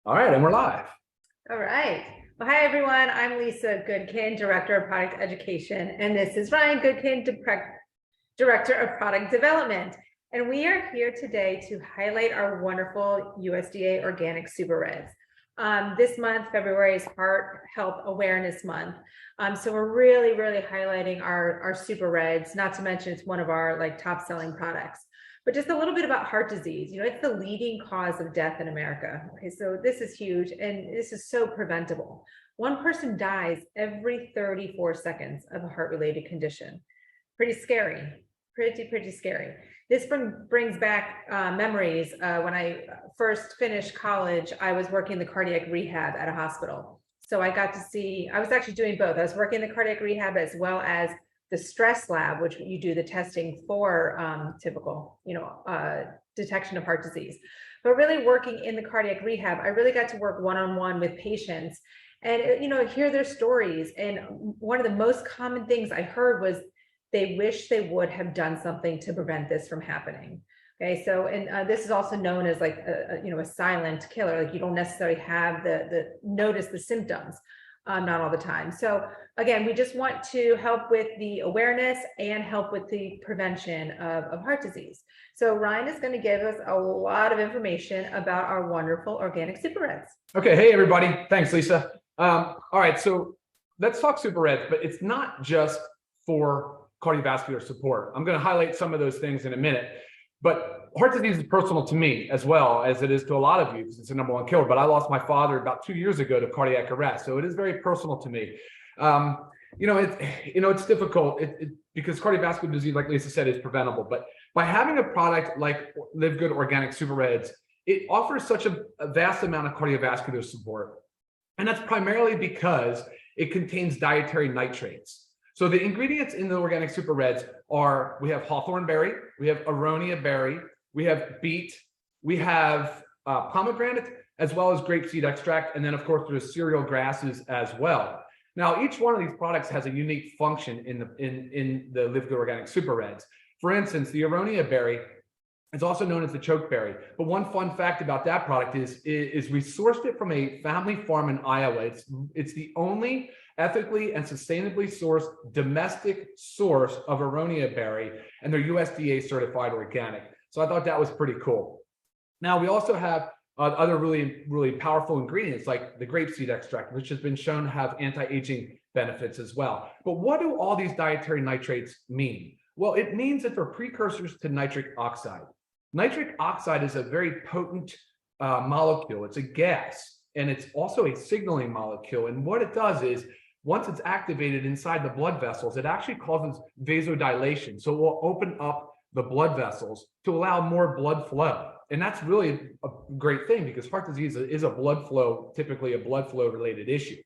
All right, and we're live. All right. Well, hi, everyone. I'm Lisa Goodkin, Director of Product Education, and this is Ryan Goodkin, Director of Product Development. And we are here today to highlight our wonderful USDA Organic Super Reds. This month, February, is Heart Health Awareness Month. So we're really highlighting our Super Reds, not to mention it's one of our top selling products. But just a little bit about heart disease. It's the leading cause of death in America. Okay, so this is huge, and this is so preventable. One person dies every 34 seconds of a heart-related condition. Pretty scary, pretty scary. This brings back memories. When I first finished college, I was working the cardiac rehab at a hospital. So I got to see, I was actually doing both. I was working the cardiac rehab as well as the stress lab, which you do the testing for typical, detection of heart disease. But really working in the cardiac rehab, I really got to work one-on-one with patients and, hear their stories. And one of the most common things I heard was they wish they would have done something to prevent this from happening. Okay, so, and this is also known as a silent killer. You don't necessarily have notice the symptoms. Not all the time. So again, we just want to help with the awareness and help with the prevention of heart disease. So Ryan is going to give us a lot of information about our wonderful organic Super Reds. Okay, hey everybody. Thanks, Lisa. All right, so let's talk Super Reds, but it's not just for cardiovascular support. I'm going to highlight some of those things in a minute, but heart disease is personal to me as well as it is to a lot of you because it's the #1 killer. But I lost my father about 2 years ago to cardiac arrest, so it is very personal to me. It's difficult because cardiovascular disease, like Lisa said, is preventable. But by having a product like LiveGood Organic Super Reds, it offers such a vast amount of cardiovascular support, and that's primarily because it contains dietary nitrates. So the ingredients in the Organic Super Reds are, we have hawthorn berry, we have aronia berry, we have beet, we have pomegranate, as well as grapeseed extract, and then of course there's cereal grasses as well. Now, each one of these products has a unique function in the LiveGood Organic Super Reds. For instance, the aronia berry is also known as the chokeberry. But one fun fact about that product is we sourced it from a family farm in Iowa. It's the only ethically and sustainably sourced domestic source of aronia berry, and they're USDA certified organic. So I thought that was pretty cool. Now, we also have other really powerful ingredients like the grapeseed extract, which has been shown to have anti-aging benefits as well. But what do all these dietary nitrates mean? Well, it means that they're precursors to nitric oxide. Nitric oxide is a very potent molecule. It's a gas, and it's also a signaling molecule. And what it does is, once it's activated inside the blood vessels, it actually causes vasodilation. So it will open up the blood vessels to allow more blood flow. And that's really a great thing because heart disease is typically a blood flow related issue.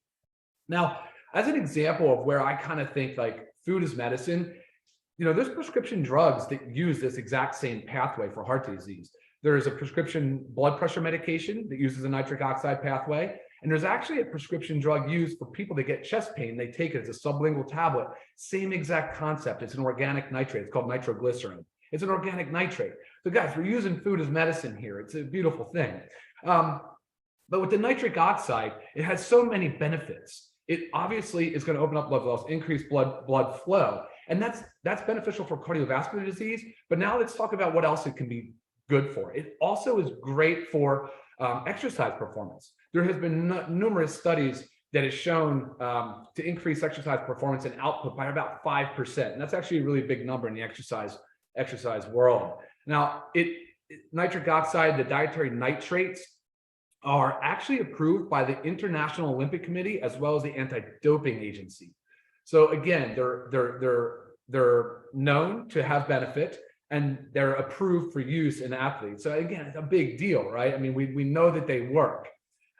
Now, as an example of where I kind of think like food is medicine, there's prescription drugs that use this exact same pathway for heart disease. There is a prescription blood pressure medication that uses a nitric oxide pathway. And there's actually a prescription drug used for people that get chest pain. They take it as a sublingual tablet. Same exact concept. It's an organic nitrate. It's called nitroglycerin. It's an organic nitrate. So guys, we're using food as medicine here. It's a beautiful thing. But with the nitric oxide, it has so many benefits. It obviously is going to open up blood vessels, increase blood flow. And that's beneficial for cardiovascular disease. But now let's talk about what else it can be good for. It also is great for exercise performance. There has been numerous studies that has shown to increase exercise performance and output by about 5%. And that's actually a really big number in the exercise world. Now, nitric oxide, the dietary nitrates, are actually approved by the International Olympic Committee as well as the Anti-Doping Agency. So again, they're known to have benefit, and they're approved for use in athletes. So again, it's a big deal, right? I mean, we know that they work.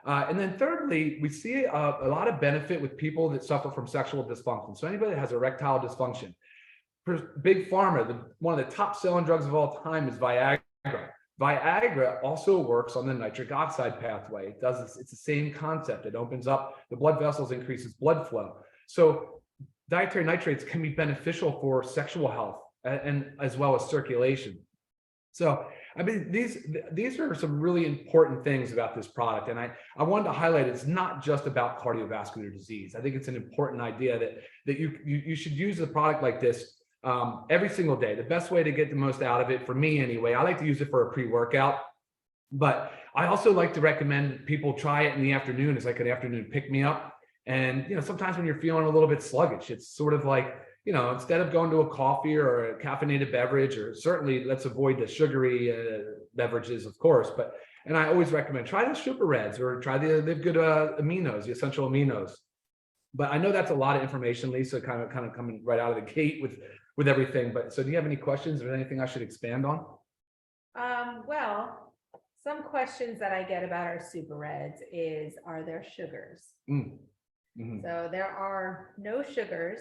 And then thirdly, we see a lot of benefit with people that suffer from sexual dysfunction. So anybody that has erectile dysfunction, Big Pharma, one of the top selling drugs of all time is Viagra. Viagra also works on the nitric oxide pathway. It's the same concept. It opens up the blood vessels, increases blood flow. So dietary nitrates can be beneficial for sexual health and as well as circulation. So I mean, these are some really important things about this product. And I wanted to highlight it's not just about cardiovascular disease. I think it's an important idea that you should use a product like this every single day. The best way to get the most out of it, for me anyway, I like to use it for a pre-workout. But I also like to recommend people try it in the afternoon as like an afternoon pick-me-up. And, sometimes when you're feeling a little bit sluggish, it's sort of like, instead of going to a coffee or a caffeinated beverage, or certainly let's avoid the sugary beverages, of course. And I always recommend try the Super Reds or try the LiveGood aminos, the essential aminos. But I know that's a lot of information, Lisa, kind of coming right out of the gate with everything. But so do you have any questions or anything I should expand on? Well, some questions that I get about our Super Reds is, are there sugars? Mm-hmm. So there are no sugars.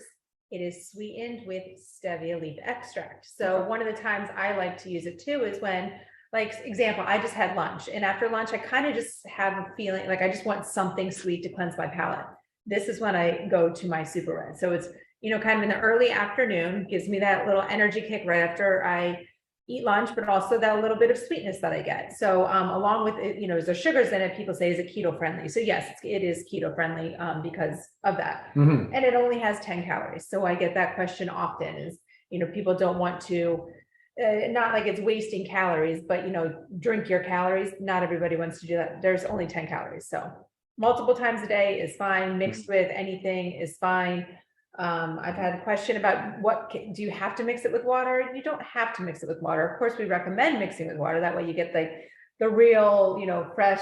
It is sweetened with stevia leaf extract. So one of the times I like to use it too is when, like, example, I just had lunch, and after lunch, I kind of just have a feeling like I just want something sweet to cleanse my palate. This is when I go to my Super Red. So it's, kind of in the early afternoon, gives me that little energy kick right after I eat lunch, but also that little bit of sweetness that I get. So along with it, is there sugars in it? People say, is it keto friendly? So yes, it is keto friendly because of that. Mm-hmm. And it only has 10 calories. So I get that question often is, people don't want to, not like it's wasting calories, but, drink your calories. Not everybody wants to do that. There's only 10 calories. So multiple times a day is fine. Mixed with anything is fine. I've had a question about do you have to mix it with water? You don't have to mix it with water. Of course, we recommend mixing with water. That way you get the real, fresh,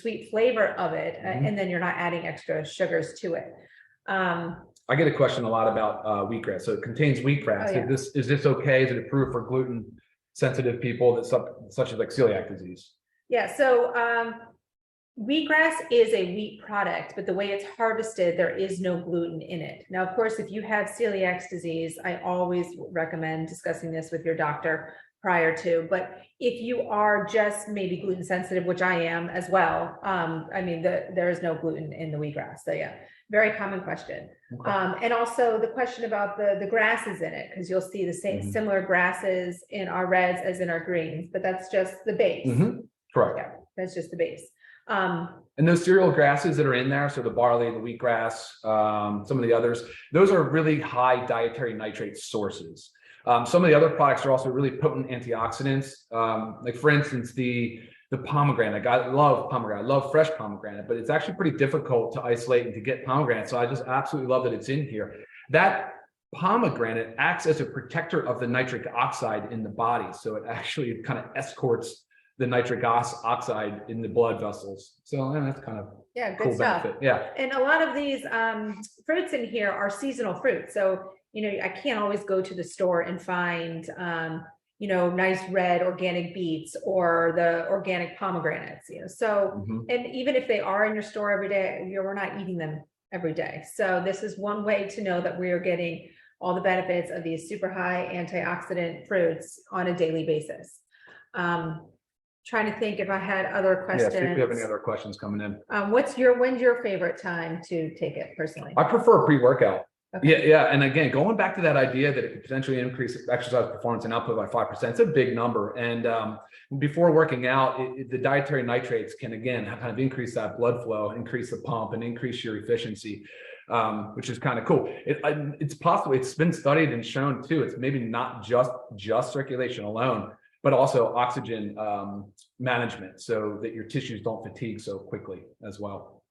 sweet flavor of it. Mm-hmm. And then you're not adding extra sugars to it. I get a question a lot about wheatgrass. So it contains wheatgrass. Oh, yeah. Is this okay? Is it approved for gluten sensitive people such as like celiac disease? Yeah. So, wheatgrass is a wheat product, but the way it's harvested, there is no gluten in it. Now, of course, if you have celiac disease, I always recommend discussing this with your doctor prior to, but if you are just maybe gluten sensitive, which I am as well, there is no gluten in the wheatgrass. So yeah, very common question. Okay. And also the question about the grasses in it, because you'll see the same similar grasses in our reds as in our greens, but that's just the base. Mm-hmm. Correct. Yeah, that's just the base. And those cereal grasses that are in there, so the barley, the wheatgrass, some of the others, those are really high dietary nitrate sources. Some of the other products are also really potent antioxidants. Like for instance, the pomegranate. I love pomegranate. I love fresh pomegranate, but it's actually pretty difficult to isolate and to get pomegranate. So I just absolutely love that it's in here. That pomegranate acts as a protector of the nitric oxide in the body. So it actually kind of escorts the nitric oxide in the blood vessels. So that's kind of good cool stuff. benefit. Yeah. And a lot of these fruits in here are seasonal fruits. So, I can't always go to the store and find, nice red organic beets or the organic pomegranates, So, and even if they are in your store every day, we're not eating them every day. So this is one way to know that we are getting all the benefits of these super high antioxidant fruits on a daily basis. Trying to think if I had other questions. Yeah, see if we have any other questions coming in. When's your favorite time to take it personally? I prefer pre-workout. Okay. Yeah. And again, going back to that idea that it could potentially increase exercise performance and output by 5%, it's a big number. And before working out, the dietary nitrates can, again, kind of increase that blood flow, increase the pump, and increase your efficiency, which is kind of cool. It's possible, it's been studied and shown too. It's maybe not just circulation alone, but also oxygen management so that your tissues don't fatigue so quickly as well.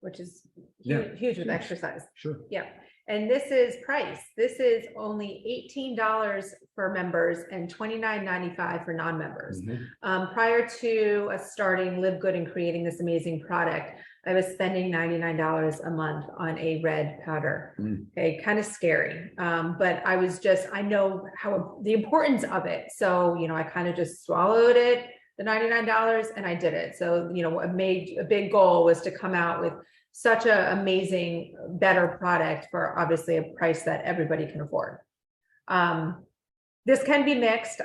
Which is huge with exercise. Sure. Yeah. And this is price. This is only $18 for members and $29.95 for non-members. Mm-hmm. Prior to us starting LiveGood and creating this amazing product, I was spending $99 a month on a red powder. Okay, kind of scary. But I know the importance of it. So, I kind of just swallowed it, the $99, and I did it. So, what made a big goal was to come out with such an amazing, better product for obviously a price that everybody can afford. This can be mixed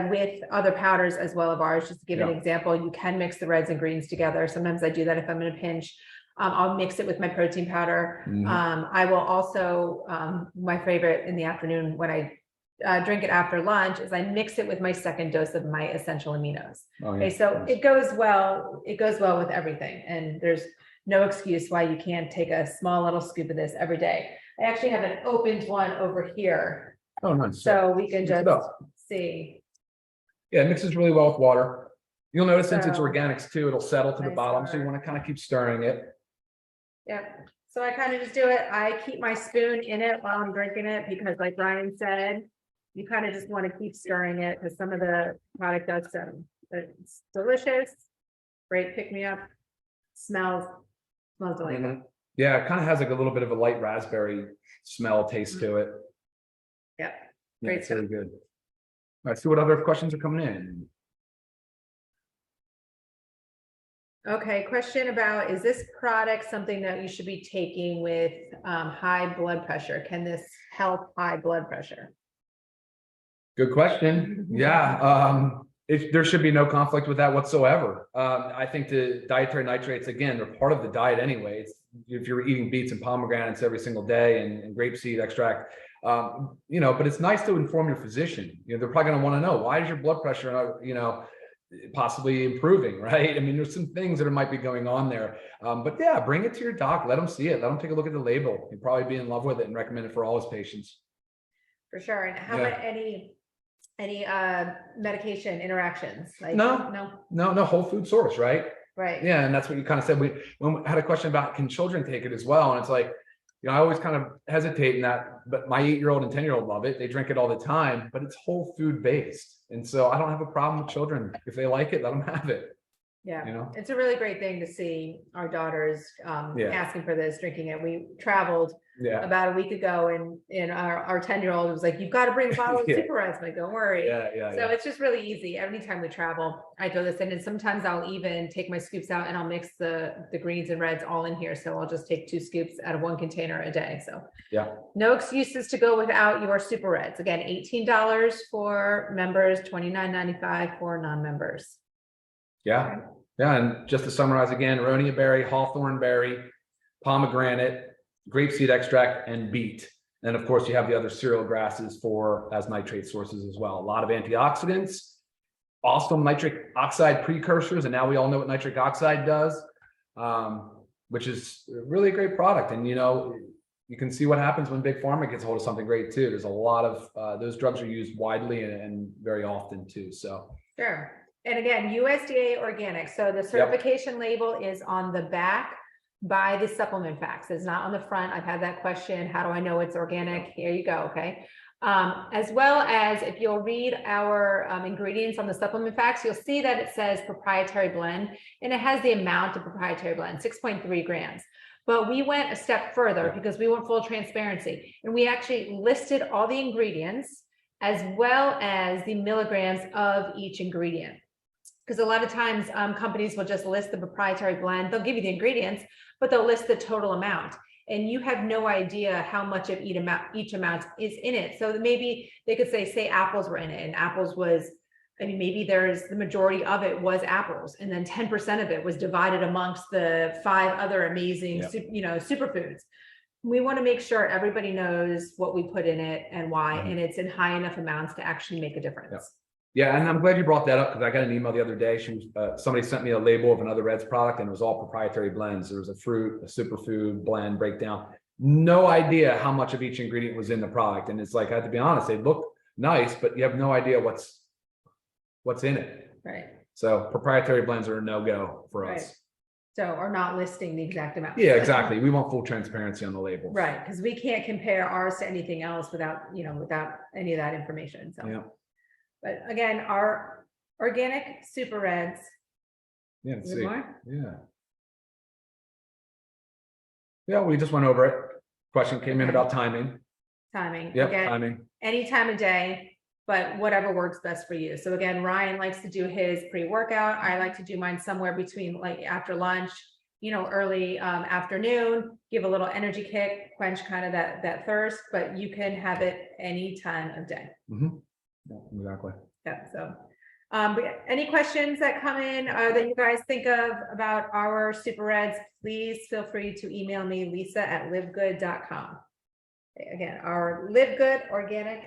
with other powders as well of ours. Just to give an example, you can mix the reds and greens together. Sometimes I do that if I'm in a pinch. I'll mix it with my protein powder. I will also, my favorite in the afternoon when I drink it after lunch is I mix it with my second dose of my essential aminos. Oh, yeah. Okay, so it goes well with everything, and there's no excuse why you can't take a small little scoop of this every day. I actually have an opened one over here, Oh, nice. so we can Mix it just up. see. Yeah, it mixes really well with water. You'll notice since it's So- organics too, it'll settle to the Nice bottom. So you water. want to kind of keep stirring it. Yep. So I kind of just do it. I keep my spoon in it while I'm drinking it because like Ryan said, you kind of just want to keep stirring it because some of the product does it's delicious. Great pick me up. Smells delightful. Mhm. Yeah, it kind of has like a little bit of a light raspberry smell taste to it. Yep. Yeah, Great it's very good. All right, see what other questions are coming in. Okay, question about, is this product something that you should be taking with high blood pressure? Can this help high blood pressure? Good question. Yeah, there should be no conflict with that whatsoever. I think the dietary nitrates, again, they're part of the diet anyway. If you're eating beets and pomegranates every single day and grapeseed extract, but it's nice to inform your physician. They're probably going to want to know, why is your blood pressure, possibly improving, right? I mean, there's some things that might be going on there. But yeah, bring it to your doc. Let them see it. Let them take a look at the label. He'd probably be in love with it and recommend it for all his patients. For sure. And how about any medication interactions? Like No whole food source, right? Right. Yeah, and that's what you kind of said. We had a question about, can children take it as well? And it's like, I always kind of hesitate in that, but my 8-year-old and 10-year-old love it. They drink it all the time, but it's whole food based. And so I don't have a problem with children. If they like it, let them have it. Yeah, it's a really great thing to see our daughters asking for this, drinking it. We traveled about a week ago, and our 10-year-old was like, "You've got to bring a bottle of Super Reds." I'm like, "Don't worry." So it's just really easy. Anytime we travel, I throw this in, and sometimes I'll even take my scoops out and I'll mix the greens and reds all in here. So I'll just take 2 scoops out of 1 container a day. So no excuses to go without your Super Reds. Again, $18 for members, $29.95 for non-members. Yeah, and just to summarize again, aronia berry, hawthorn berry, pomegranate, grapeseed extract, and beet. And of course, you have the other cereal grasses as nitrate sources as well. A lot of antioxidants, awesome nitric oxide precursors, and now we all know what nitric oxide does, which is really a great product. And you can see what happens when Big Pharma gets a hold of something great too. There's a lot of those drugs are used widely and very often too. So sure. And again, USDA organic. So the certification label is on the back by the supplement facts. It's not on the front. I've had that question. How do I know it's organic? Here you go. Okay. As well as if you'll read our ingredients on the supplement facts, you'll see that it says proprietary blend, and it has the amount of proprietary blend, 6.3 grams. But we went a step further because we want full transparency, and we actually listed all the ingredients as well as the milligrams of each ingredient. Because a lot of times companies will just list the proprietary blend. They'll give you the ingredients, but they'll list the total amount. And you have no idea how much of each amount is in it. So maybe they could say apples were in it, and apples was, maybe the majority of it was apples, and then 10% of it was divided amongst the 5 other amazing, superfoods. We want to make sure everybody knows what we put in it and why, and it's in high enough amounts to actually make a difference. Yeah, and I'm glad you brought that up because I got an email the other day. Somebody sent me a label of another Reds product, and it was all proprietary blends. There was a fruit, a superfood blend breakdown. No idea how much of each ingredient was in the product, and it's like, I have to be honest, they look nice, but you have no idea what's in it. Right. So proprietary blends are a no-go for us. So, or not listing the exact amount. Yeah, exactly. We want full transparency on the label. Right, because we can't compare ours to anything else without any of that information. So. But again, our organic Super Reds. Yeah, let's see. Yeah, we just went over it. Question came in about timing. Yep, again, timing. Any time of day, but whatever works best for you. So again, Ryan likes to do his pre-workout. I like to do mine somewhere between like after lunch, early afternoon, give a little energy kick, quench kind of that thirst, but you can have it any time of day. Mm-hmm. Yeah, exactly. Yeah. So, any questions that come in that you guys think of about our Super Reds, please feel free to email me, Lisa@livegood.com. Again, our LiveGood organic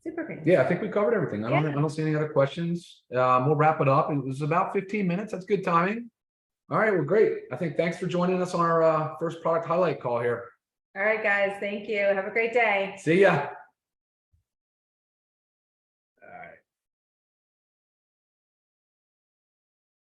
super great. Yeah, I think we covered everything. I don't see any other questions. We'll wrap it up. It was about 15 minutes. That's good timing. All right, well, great. I think thanks for joining us on our first product highlight call here. All right, guys. Thank you. Have a great day. See ya.